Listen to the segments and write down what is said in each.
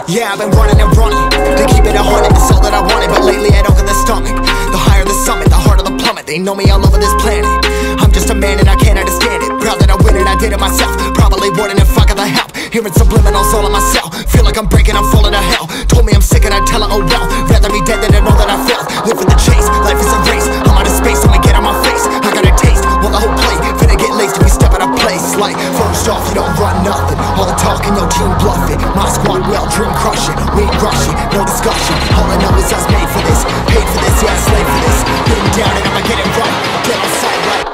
Yeah, I've been running and running to keep it 100, it's all that I wanted. But lately I don't get the stomach. The higher the summit, the harder the plummet. They know me all over this planet. I'm just a man and I can't understand it. Proud that I win and I did it myself. Probably wouldn't if I got the help. Hearing subliminals all on myself. Feel like I'm breaking, I'm falling to hell. Told me I'm sick and I tell her, oh well. Rather be dead than to know that I failed. Live for the chase, life is a race. I'm out of space, so I get on my face. I got a taste, well the whole plate finna get laced if we step out of place. Like, first off, you don't run nothing. All the talking, your team bluffing. My squad, we all dream crushing. We ain't rushing, no discussion. All I know is I was made for this. Paid for this, yeah, I slave for this. Been down and I'ma get it right. Get on sight right.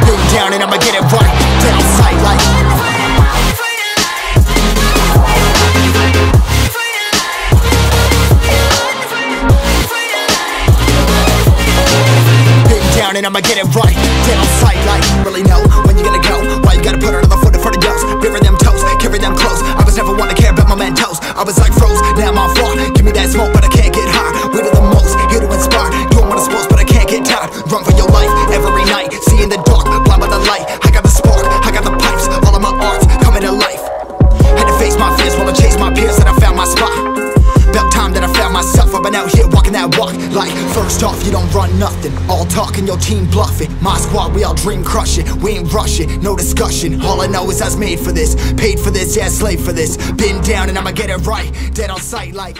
Been down and I'ma get it right. Get on sight like. And I'ma get it right, dead on sight like. Really know when you gonna go. Why you gotta put another foot in front of yours? Bury them toes, carry them close. I was never one to care about my mentos. I was like froze, now I'm on floor. Give me that smoke, but I can't get high. We do the most, here to inspire. Doing what I'm supposed, but I can't get tired. Run for your life, every night. See in the dark, blind by the light. I got the spark, I got the pipes. All of my arts coming to life. Had to face my fears while I chased my peers, and I found my spot. About time that I found myself. I've been out here walking that walk. Like, first off, you don't run nothing. All talking, your team bluffing. My squad, we all dream crushing. We ain't rushing, no discussion. All I know is I was made for this. Paid for this, yeah, slave for this. Been down and I'ma get it right. Dead on sight like.